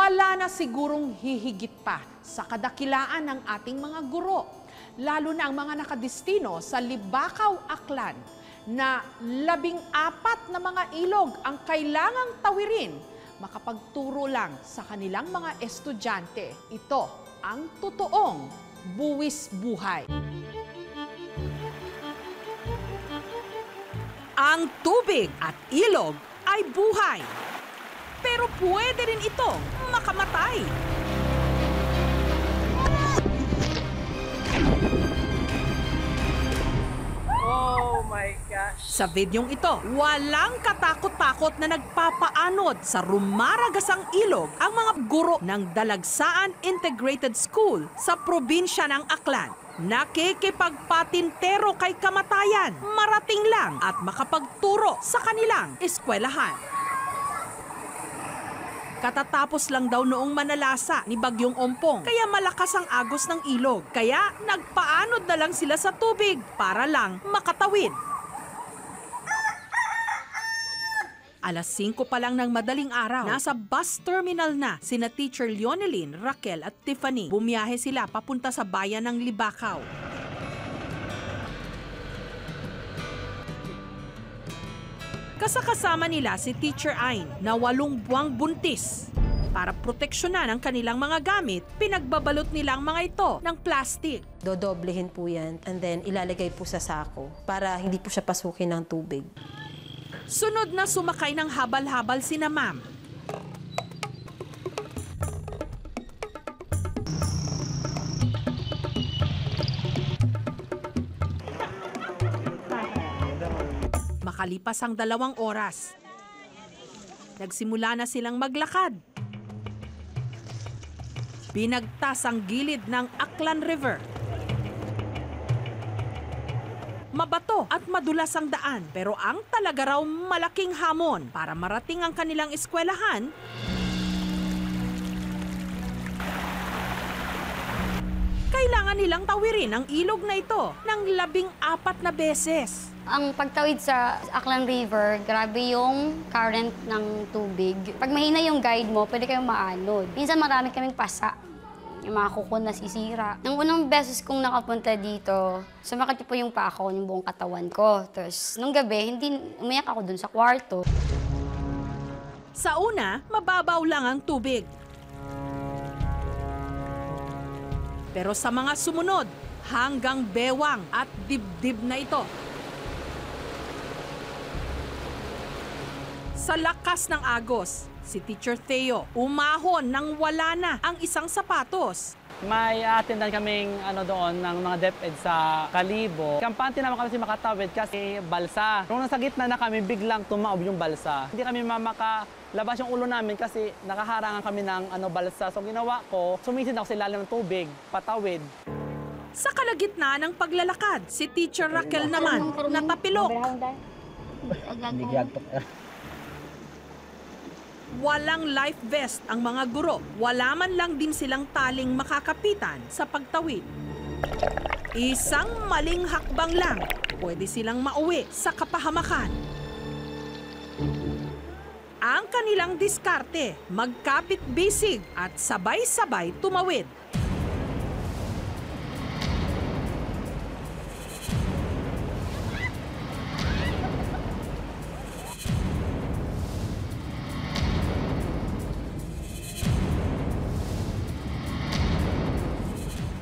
Wala na sigurong hihigit pa sa kadakilaan ng ating mga guro, lalo na ang mga nakadestino sa Libakaw, Aklan, na 14 na mga ilog ang kailangang tawirin makapagturo lang sa kanilang mga estudyante. Ito ang totoong buwis buhay. Ang tubig at ilog ay buhay. Pero pwede rin itong makamatay. Oh my gosh! Sa videong ito, walang katakot-takot na nagpapaanod sa rumaragasang ilog ang mga guro ng Dalagsaan Integrated School sa probinsya ng Aklan. Nakikipagpatintero kay kamatayan, marating lang at makapagturo sa kanilang eskwelahan. Katatapos lang daw noong manalasa ni Bagyong Ompong, kaya malakas ang agos ng ilog. Kaya nagpaanod na lang sila sa tubig para lang makatawid. Alas 5 pa lang ng madaling araw, nasa bus terminal na sina Teacher Leonelyn, Raquel at Tiffany. Bumiyahe sila papunta sa bayan ng Libakaw. Kasama nila si Teacher Ain na 8 buwang buntis. Para proteksyonan ang kanilang mga gamit, pinagbabalot nila ang mga ito ng plastic. Dodoblehin po yan and then ilalagay po sa sako para hindi po siya pasukin ng tubig. Sunod na sumakay ng habal-habal sina Ma'am. Makalipas ang 2 oras, nagsimula na silang maglakad. Binagtas ang gilid ng Aklan River. Mabato at madulas ang daan, pero ang talaga raw malaking hamon para marating ang kanilang eskwelahan, kailangan nilang tawirin ang ilog na ito ng 14 na beses. Ang pagtawid sa Aklan River, grabe yung current ng tubig. Pag mahina yung guide mo, pwede kayong maanod. Minsan marami kaming pasa, yung mga kuko na sisira. Nung unang beses kong nakapunta dito, sumakit po yung paa ko, yung buong katawan ko. Tapos nung gabi, umiyak ako dun sa kwarto. Sa una, mababaw lang ang tubig. Pero sa mga sumunod, hanggang bewang at dibdib na ito. Sa lakas ng agos, si Teacher Theo umahon nang wala na ang isang sapatos. May attendan kaming doon ng mga DepEd sa Kalibo. Kampante naman kami makatawid kasi balsa. Nung nasa gitna na kami, biglang tumaob yung balsa. Hindi kami makalabas yung ulo namin kasi nakaharangan kami ng balsa. So ginawa ko, sumisid ako sa ilalim ng tubig, patawid. Sa kalagitnaan ng paglalakad, si Teacher Raquel naman natapilok. Walang life vest ang mga guro. Wala man lang din silang taling makakapitan sa pagtawid. Isang maling hakbang lang, pwede silang mauwi sa kapahamakan. Ang kanilang diskarte, magkapit-bisig at sabay-sabay tumawid.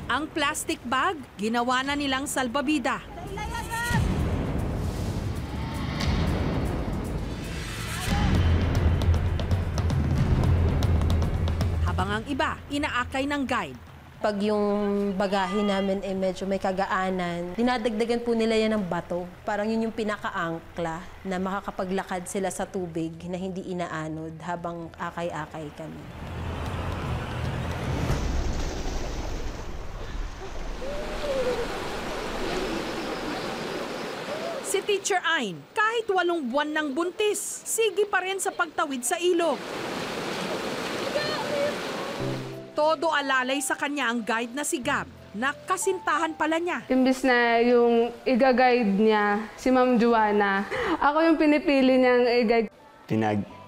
Ang plastic bag, ginawa na nilang salbabida. Habang ang iba, inaakay ng guide. Pag yung bagahe namin medyo may kagaanan, dinadagdagan po nila yan ng bato. Parang yun yung pinakaangkla na makakapaglakad sila sa tubig na hindi inaanod habang akay-akay kami. Si Teacher Ain, kahit 8 buwan ng buntis, sige pa rin sa pagtawid sa ilog. Todo alalay sa kanya ang guide na si Gab, na kasintahan pala niya. Imbis na yung i-guide niya, si Ma'am Joanna, ako yung pinipili niyang i-guide.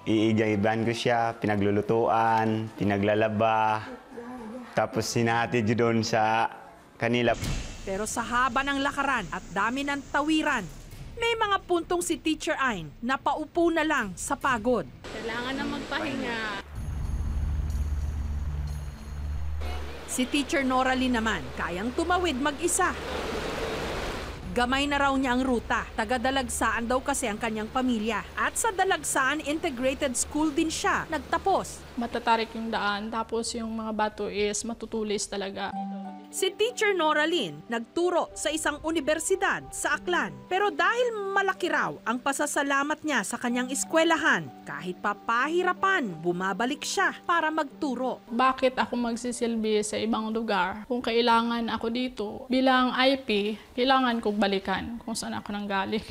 iigang-iban ko siya, pinaglulutuan, pinaglalaba, tapos sinahatid yun doon sa kanila. Pero sa haba ng lakaran at dami ng tawiran, may mga puntong si Teacher Ain na paupo na lang sa pagod. Kailangan na magpahinga. Si Teacher Noraline naman, kayang tumawid mag-isa. Gamay na raw niya ang ruta. Taga-Dalagsaan daw kasi ang kanyang pamilya. At sa Dalagsaan Integrated School din siya nagtapos. Matatarik yung daan, tapos yung mga bato is matutulis talaga. Si Teacher Noraline nagturo sa isang universidad sa Aklan. Pero dahil malaki raw ang pasasalamat niya sa kanyang eskwelahan, kahit papahirapan, bumabalik siya para magturo. Bakit ako magsisilbi sa ibang lugar? Kung kailangan ako dito, bilang IP, kailangan kong balikan kung saan ako nanggaling.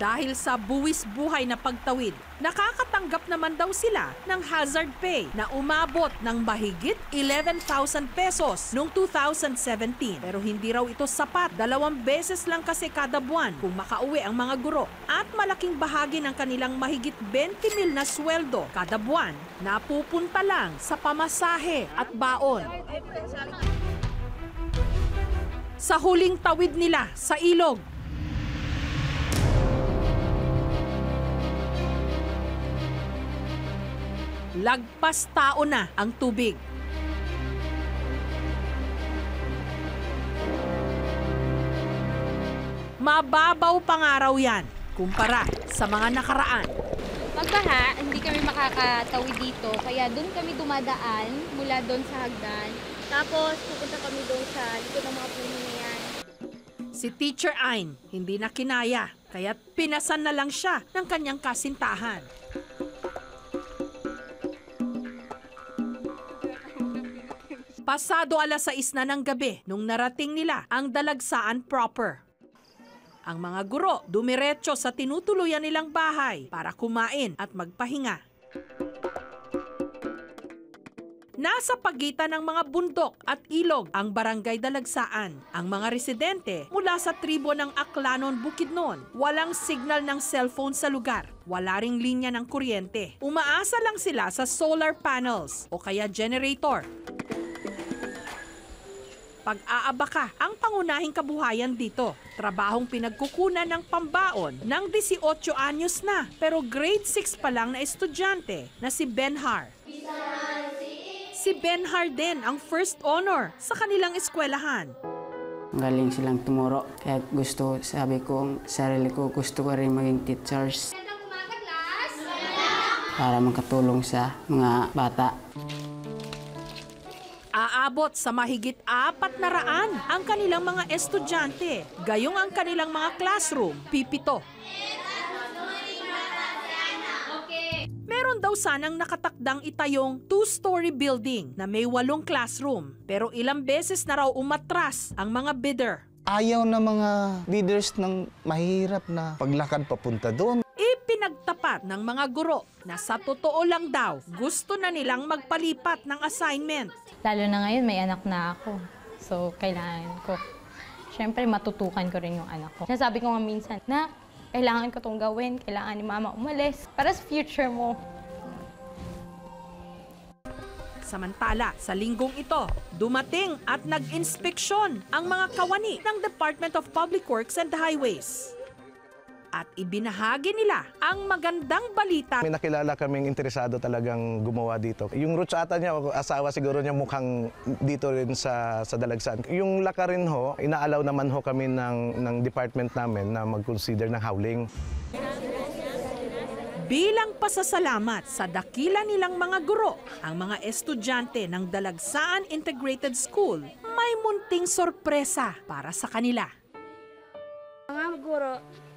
Dahil sa buwis buhay na pagtawid, nakakatanggap naman daw sila ng hazard pay na umabot ng mahigit 11,000 pesos noong 2017. Pero hindi raw ito sapat. 2 beses lang kasi kada buwan kung makauwi ang mga guro. At malaking bahagi ng kanilang mahigit 20,000 na sweldo kada buwan napupunta lang sa pamasahe at baon. Sa huling tawid nila sa ilog, lagpas tao na ang tubig. Mababaw pa nga raw yan kumpara sa mga nakaraan. Pagbaha, hindi kami makakatawid dito, kaya doon kami dumadaan mula doon sa hagdan. Tapos pupunta kami doon sa likod ng mga puno na yan. Si Teacher Ain hindi na kinaya, kaya pinasan na lang siya ng kanyang kasintahan. Pasado 6:00 na ng gabi nung narating nila ang Dalagsaan proper. Ang mga guro dumiretso sa tinutuluyan nilang bahay para kumain at magpahinga. Nasa pagitan ng mga bundok at ilog ang Barangay Dalagsaan. Ang mga residente mula sa tribo ng Aklanon, Bukidnon, walang signal ng cellphone sa lugar. Wala ring linya ng kuryente. Umaasa lang sila sa solar panels o kaya generator. Pag-aabaka ang pangunahing kabuhayan dito. Trabahong pinagkukunan ng pambaon ng 18 anyos na pero grade 6 pa lang na estudyante na si Benhar. Si Benhar din ang first honor sa kanilang eskwelahan. Galing silang tumuro. Kaya sabi ko, sarili ko, gusto ko rin maging teachers. Para makatulong sa mga bata. Aabot sa mahigit 400 ang kanilang mga estudyante. Gayong ang kanilang mga classroom, 7. Meron daw sanang nakatakdang itayong 2-story building na may 8 classroom. Pero ilang beses na raw umatras ang mga bidder. Ayaw na mga bidders ng mahirap na paglakad papunta doon. Ipinagtapat ng mga guro na sa totoo lang daw gusto na nilang magpalipat ng assignment. Lalo na ngayon, may anak na ako. So, kailangan ko. Siyempre, matutukan ko rin yung anak ko. Nasabi ko nga minsan, na kailangan ko itong gawin, kailangan ni mama umalis para sa future mo. Samantala, sa linggong ito, dumating at nag-inspeksyon ang mga kawani ng Department of Public Works and Highways. At ibinahagi nila ang magandang balita. May nakilala kaming interesado talagang gumawa dito. Yung roots ata niya, asawa siguro niya mukhang dito rin sa Dalagsaan. Yung lakarin ho, inaalaw naman ho kami ng department namin na mag-consider ng howling. Bilang pasasalamat sa dakila nilang mga guro, ang mga estudyante ng Dalagsaan Integrated School may munting sorpresa para sa kanila. Mga guro,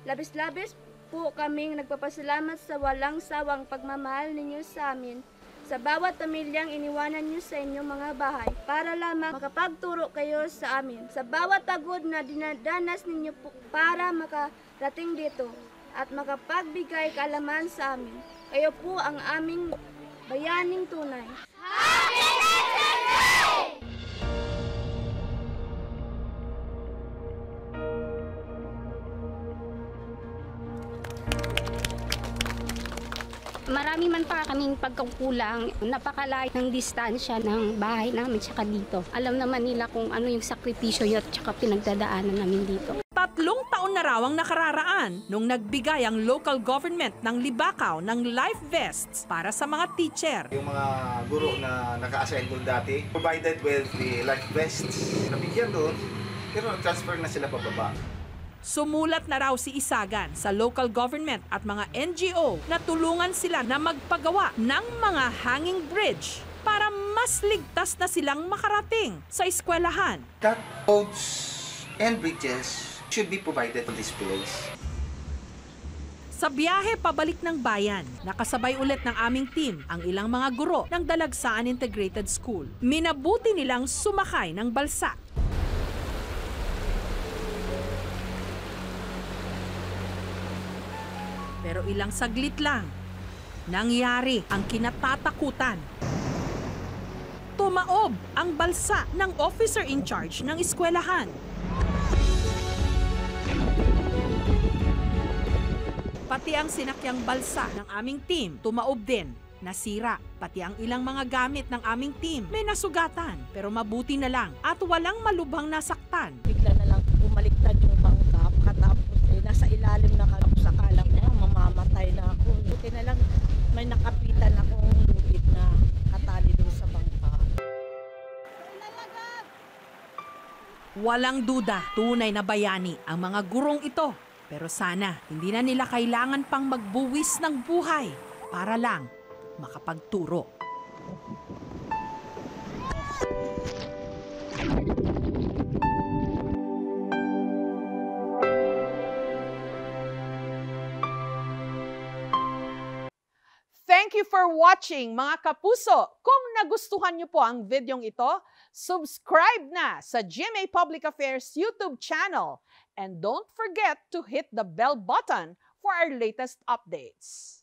labis-labis po kaming nagpapasalamat sa walang sawang pagmamahal ninyo sa amin. Sa bawat pamilyang iniwanan niyo sa inyong mga bahay para lamang makapagturo kayo sa amin. Sa bawat pagod na dinadanas ninyo po para makarating dito at makapagbigay kaalaman sa amin. Kayo po ang aming bayaning tunay. Happy Teacher's Day! marami man pa kaming pagkukulang, napakalayo ng distansya ng bahay namin tsaka dito. Alam naman nila kung ano yung sakripisyo at tsaka pinagdadaanan namin dito. 3 taon na raw ang nakararaan nung nagbigay ang local government ng Libacao ng life vests para sa mga teacher. Yung mga guro na naka-assign doon dati, provided with the life vests, nabigyan doon, pero transfer na sila pababa. Sumulat na raw si Isagan sa local government at mga NGO na tulungan sila na magpagawa ng mga hanging bridge para mas ligtas na silang makarating sa eskwelahan. That roads and bridges should be provided to this place. Sa biyahe pabalik ng bayan, nakasabay ulit ng aming team ang ilang mga guro ng Dalagsaan Integrated School. Minabuti nilang sumakay ng balsa. Pero ilang saglit lang, nangyari ang kinatatakutan. Tumaob ang balsa ng officer in charge ng eskwelahan. Pati ang sinakyang balsa ng aming team tumaob din, nasira. Pati ang ilang mga gamit ng aming team may nasugatan, pero mabuti na lang at walang malubhang nasaktan. Bigla na lang bumaliktad yung bangka, katapos nasa ilalim na ako, sakala ko mamamatay na ako. Buti na lang may nakapitan akong lubid na katali dun sa bangka. Walang duda, tunay na bayani ang mga gurong ito. Pero sana, hindi na nila kailangan pang magbuwis ng buhay para lang makapagturo. Thank you for watching, mga kapuso. Kung nagustuhan niyo po ang videong ito, subscribe na sa GMA Public Affairs YouTube channel. And don't forget to hit the bell button for our latest updates.